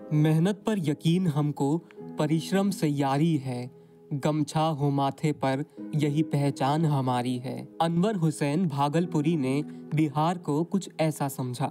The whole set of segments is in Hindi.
मेहनत पर यकीन हमको परिश्रम से यारी है, गमछा हो माथे पर यही पहचान हमारी है। अनवर हुसैन भागलपुरी ने बिहार को कुछ ऐसा समझा।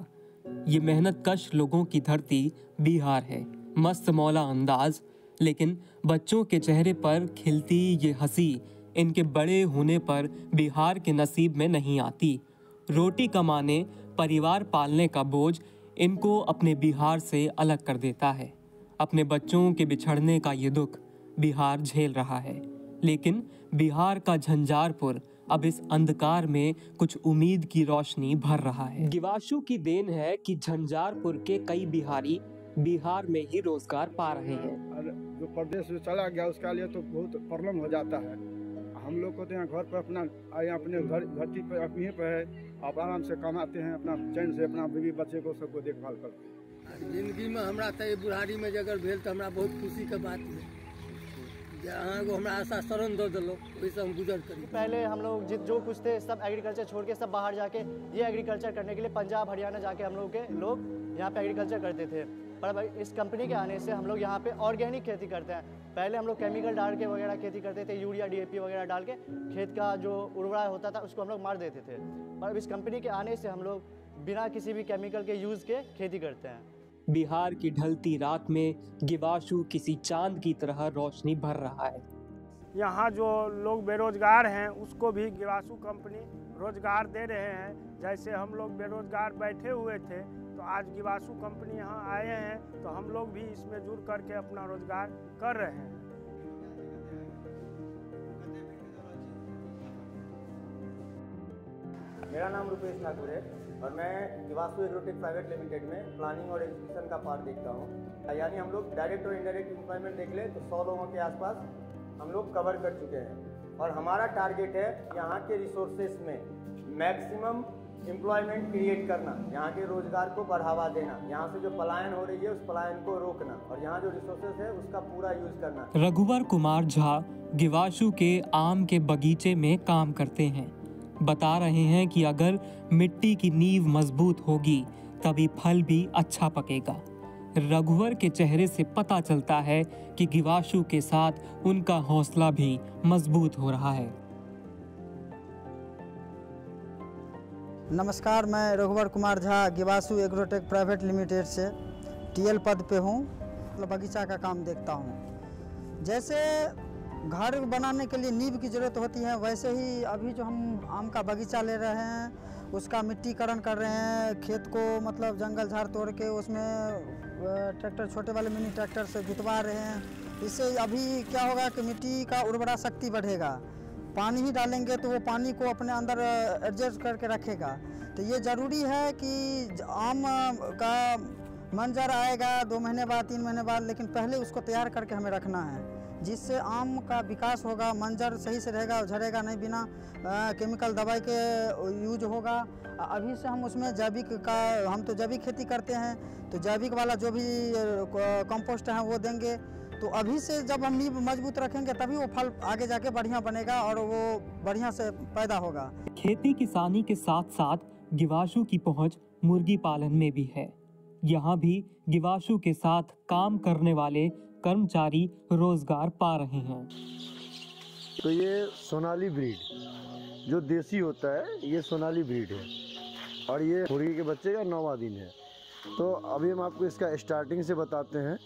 ये मेहनत कश लोगों की धरती बिहार है। मस्त मौला अंदाज, लेकिन बच्चों के चेहरे पर खिलती ये हंसी इनके बड़े होने पर बिहार के नसीब में नहीं आती। रोटी कमाने, परिवार पालने का बोझ इनको अपने बिहार से अलग कर देता है। अपने बच्चों के बिछड़ने का ये दुख बिहार झेल रहा है, लेकिन बिहार का झंझारपुर अब इस अंधकार में कुछ उम्मीद की रोशनी भर रहा है। गिवाशु की देन है कि झंझारपुर के कई बिहारी बिहार में ही रोजगार पा रहे हैं। और जो प्रदेश में चला गया उसका लिए तो बहुत प्रॉब्लम हो जाता है। हम लोग को तो यहाँ घर पर अपना अपने धरती पर अपने पे है, आप आराम से कमाते हैं, अपना चैन से अपना बीवी बच्चे को सबको देखभाल करते हैं। जिंदगी में हमरा तो बुढ़ारी में अगर भेल तो हमरा बहुत खुशी के बात है। अहाँ को हमरा आशा शरण दो दिलो, वैसे हम गुजर करी। पहले हम लोग जो कुछ थे सब एग्रीकल्चर छोड़ के सब बाहर जाके ये एग्रीकल्चर करने के लिए पंजाब हरियाणा जाके हम लोग के लोग यहाँ पे एग्रीकल्चर करते थे। पर इस कंपनी के आने से हम लोग यहाँ पे ऑर्गेनिक खेती करते हैं। पहले हम लोग केमिकल डाल के वगैरह खेती करते थे, यूरिया डीएपी वगैरह डाल के खेत का जो उर्वरा होता था उसको हम लोग मार देते थे। पर इस कंपनी के आने से हम लोग बिना किसी भी केमिकल के यूज़ के खेती करते हैं। बिहार की ढलती रात में गिवाशु किसी चांद की तरह रोशनी भर रहा है। यहाँ जो लोग बेरोजगार हैं उसको भी गिवाशु कंपनी रोजगार दे रहे हैं। जैसे हम लोग बेरोजगार बैठे हुए थे तो आज गिवाशु कंपनी यहाँ आए हैं तो हम लोग भी इसमें जुड़ करके अपना रोजगार कर रहे हैं। मेरा नाम रुपेश ठाकुर है और मैं गिवाशु एग्रोटेक प्राइवेट लिमिटेड में प्लानिंग और एग्जीक्यूशन का पार्ट देखता हूँ। यानी हम लोग डायरेक्ट और इनडायरेक्ट एम्प्लॉयमेंट देख ले तो 100 लोगों के आसपास हम लोग कवर कर चुके हैं और हमारा टारगेट है यहाँ के रिसोर्सेस में मैक्सिमम एम्प्लॉयमेंट क्रिएट करना, यहाँ के रोजगार को बढ़ावा देना, यहाँ से जो पलायन हो रही है उस पलायन को रोकना और यहाँ जो रिसोर्सेस है उसका पूरा यूज करना। रघुवर कुमार झा गिवाशु के आम के बगीचे में काम करते हैं। बता रहे हैं कि अगर मिट्टी की नींव मजबूत होगी तभी फल भी अच्छा पकेगा। रघुवर के चेहरे से पता चलता है कि गिवाशु के साथ उनका हौसला भी मजबूत हो रहा है। नमस्कार, मैं रघुवर कुमार झा गिवाशु एग्रोटेक प्राइवेट लिमिटेड से टीएल पद पे हूँ। बगीचा का काम देखता हूँ। जैसे घर बनाने के लिए नींव की ज़रूरत होती है, वैसे ही अभी जो हम आम का बगीचा ले रहे हैं उसका मिट्टीकरण कर रहे हैं। खेत को मतलब जंगल झाड़ तोड़ के उसमें ट्रैक्टर, छोटे वाले मिनी ट्रैक्टर से जुतवा रहे हैं। इससे अभी क्या होगा कि मिट्टी का उर्वरा शक्ति बढ़ेगा। पानी ही डालेंगे तो वो पानी को अपने अंदर एडजस्ट करके रखेगा। तो ये ज़रूरी है कि आम का मंजर आएगा 2 महीने बाद, 3 महीने बाद, लेकिन पहले उसको तैयार करके हमें रखना है, जिससे आम का विकास होगा, मंजर सही से रहेगा, झड़ेगा नहीं, बिना केमिकल दवाई के यूज होगा। अभी से हम उसमें जैविक का, हम तो जैविक खेती करते हैं तो जैविक वाला जो भी कंपोस्ट है वो देंगे। तो अभी से जब हम नींव मजबूत रखेंगे तभी वो फल आगे जाके बढ़िया बनेगा और वो बढ़िया से पैदा होगा। खेती किसानी के साथ साथ गिवाशु की पहुंच मुर्गी पालन में भी है। यहाँ भी गिवाशु के साथ काम करने वाले कर्मचारी रोजगार पा रहे हैं। तो ये सोनाली ब्रीड जो देसी होता है, ये सोनाली ब्रीड है और ये मुर्गी के बच्चे का 9वां दिन है। तो अभी हम आपको इसका स्टार्टिंग से बताते हैं।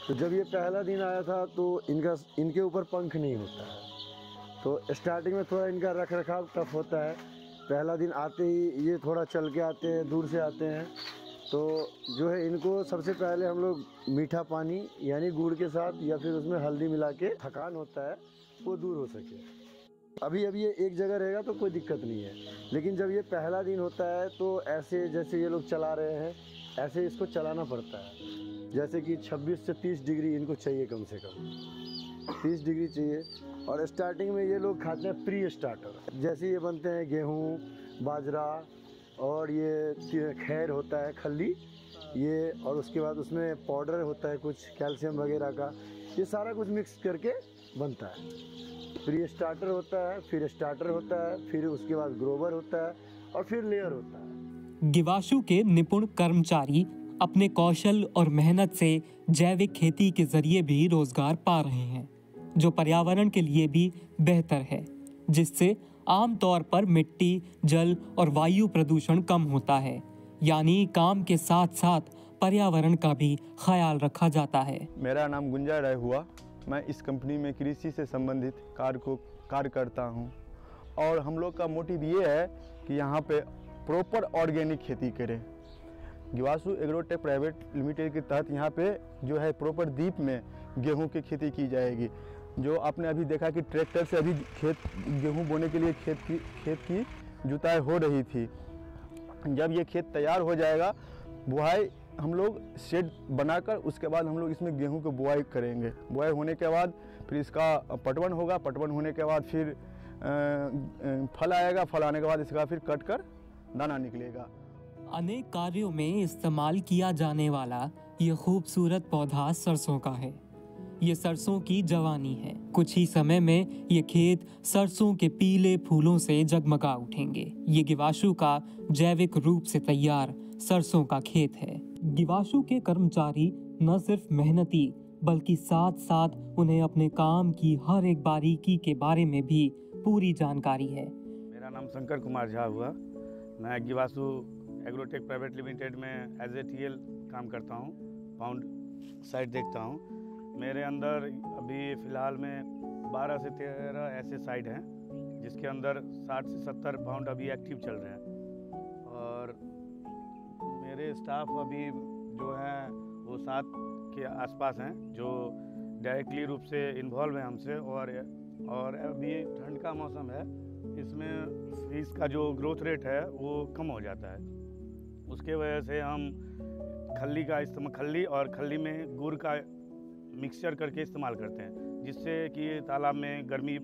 तो जब ये पहला दिन आया था तो इनके ऊपर पंख नहीं होता है, तो स्टार्टिंग में थोड़ा इनका रख रखाव टफ होता है। पहला दिन आते ही ये थोड़ा चल के आते हैं, दूर से आते हैं। तो जो है इनको सबसे पहले हम लोग मीठा पानी यानी गुड़ के साथ या फिर उसमें हल्दी मिला के थकान होता है वो दूर हो सके। अभी ये एक जगह रहेगा तो कोई दिक्कत नहीं है, लेकिन जब ये पहला दिन होता है तो ऐसे जैसे ये लोग चला रहे हैं ऐसे इसको चलाना पड़ता है। जैसे कि 26 से 30 डिग्री इनको चाहिए, कम से कम 30 डिग्री चाहिए। और स्टार्टिंग में ये लोग खाते हैं प्री स्टार्टर, जैसे ये बनते हैं गेहूँ, बाजरा और ये खैर होता है, खल्ली ये, और उसके बाद उसमें पाउडर होता है कुछ कैल्शियम वगैरह का, ये सारा कुछ मिक्स करके बनता है। प्री स्टार्टर होता है, फिर स्टार्टर होता है, फिर उसके बाद ग्रोवर होता है और फिर लेयर होता है। गिवाशु के निपुण कर्मचारी अपने कौशल और मेहनत से जैविक खेती के जरिए भी रोजगार पा रहे हैं, जो पर्यावरण के लिए भी बेहतर है, जिससे आमतौर पर मिट्टी, जल और वायु प्रदूषण कम होता है। यानी काम के साथ साथ पर्यावरण का भी ख्याल रखा जाता है। मेरा नाम गुंजा राय हुआ। मैं इस कंपनी में कृषि से संबंधित कार्य करता हूं और हम लोग का मोटिव ये है कि यहाँ पे प्रॉपर ऑर्गेनिक खेती करें। गिवासु एग्रोटेक प्राइवेट लिमिटेड के तहत यहाँ पे जो है प्रॉपर डीप में गेहूं की खेती की जाएगी। जो आपने अभी देखा कि ट्रैक्टर से अभी गेहूं बोने के लिए खेत की जुताई हो रही थी। जब ये खेत तैयार हो जाएगा, बुआई हम लोग शेड बनाकर उसके बाद हम लोग इसमें गेहूं की बुआई करेंगे। बुआई होने के बाद फिर इसका पटवन होगा। पटवन होने के बाद फिर फल आएगा। फल आने के बाद इसका फिर कट कर दाना निकलेगा। अनेक कार्यों में इस्तेमाल किया जाने वाला ये खूबसूरत पौधा सरसों का है। ये सरसों की जवानी है। कुछ ही समय में ये खेत सरसों के पीले फूलों से जगमगा उठेंगे। ये गिवाशु का जैविक रूप से तैयार सरसों का खेत है। गिवाशु के कर्मचारी न सिर्फ मेहनती बल्कि साथ साथ उन्हें अपने काम की हर एक बारीकी के बारे में भी पूरी जानकारी है। मेरा नाम शंकर कुमार झा हुआ। मैं गिवासु एग्रोटेक प्राइवेट लिमिटेड में एज ए टीएल काम करता हूँ। पाउंड साइट देखता हूँ। मेरे अंदर अभी फ़िलहाल में 12 से 13 ऐसे साइट हैं जिसके अंदर 60 से 70 पाउंड अभी एक्टिव चल रहे हैं। और मेरे स्टाफ अभी जो हैं वो 7 के आसपास हैं जो डायरेक्टली रूप से इन्वॉल्व हैं हमसे। और अभी ठंड का मौसम है, इसमें फिश का जो ग्रोथ रेट है वो कम हो जाता है। उसके वजह से हम खल्ली और खल्ली में गुड़ का मिक्सचर करके इस्तेमाल करते हैं, जिससे कि तालाब में गर्मी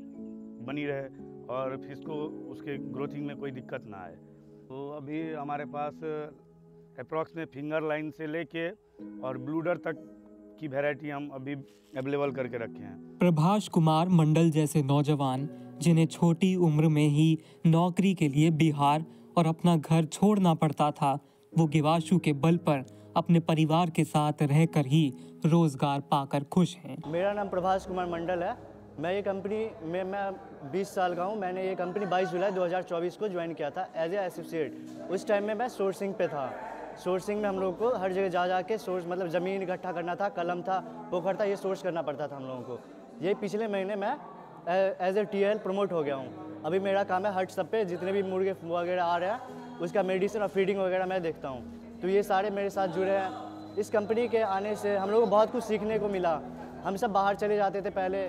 बनी रहे और फिश को उसके ग्रोथिंग में कोई दिक्कत ना आए। तो अभी हमारे पास अप्रॉक्स में फिंगर लाइन से लेके और ब्लूडर तक की वैरायटी हम अभी अवेलेबल करके रखे हैं। प्रभाष कुमार मंडल जैसे नौजवान जिन्हें छोटी उम्र में ही नौकरी के लिए बिहार और अपना घर छोड़ना पड़ता था, वो गिवाशु के बल पर अपने परिवार के साथ रहकर ही रोजगार पाकर खुश हैं। मेरा नाम प्रभाष कुमार मंडल है। मैं ये कंपनी में मैं 20 साल का हूँ। मैंने ये कंपनी 22 जुलाई 2024 को ज्वाइन किया था एज ए एसोसिएट। उस टाइम में मैं सोर्सिंग पे था। सोर्सिंग में हम लोगों को हर जगह जा के सोर्स मतलब ज़मीन इकट्ठा करना था, कलम था, पोखर था, ये सोर्स करना पड़ता था हम लोगों को। ये पिछले महीने मैं एज ए टीएल प्रमोट हो गया हूँ। अभी मेरा काम है हट सब पे जितने भी मुर्गे वगैरह आ रहे हैं उसका मेडिसिन और फीडिंग वगैरह मैं देखता हूँ। तो ये सारे मेरे साथ जुड़े हैं। इस कंपनी के आने से हम लोग को बहुत कुछ सीखने को मिला। हम सब बाहर चले जाते थे पहले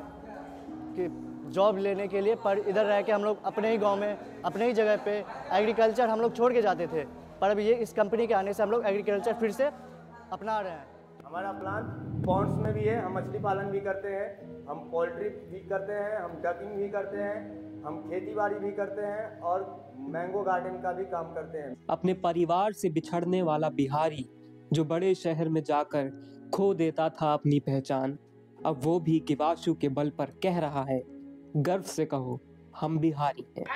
कि जॉब लेने के लिए, पर इधर रह के हम लोग अपने ही गांव में अपने ही जगह पे एग्रीकल्चर हम लोग छोड़ के जाते थे। पर अब ये इस कंपनी के आने से हम लोग एग्रीकल्चर फिर से अपना रहे हैं। हमारा प्लान पॉन्ड्स में भी है। हम मछली पालन भी करते हैं, हम पोल्ट्री भी करते हैं, हम डकिंग भी करते हैं, हम खेती बाड़ी भी करते हैं और मैंगो गार्डन का भी काम करते हैं। अपने परिवार से बिछड़ने वाला बिहारी जो बड़े शहर में जाकर खो देता था अपनी पहचान, अब वो भी गिवाशु के बल पर कह रहा है, गर्व से कहो हम बिहारी हैं।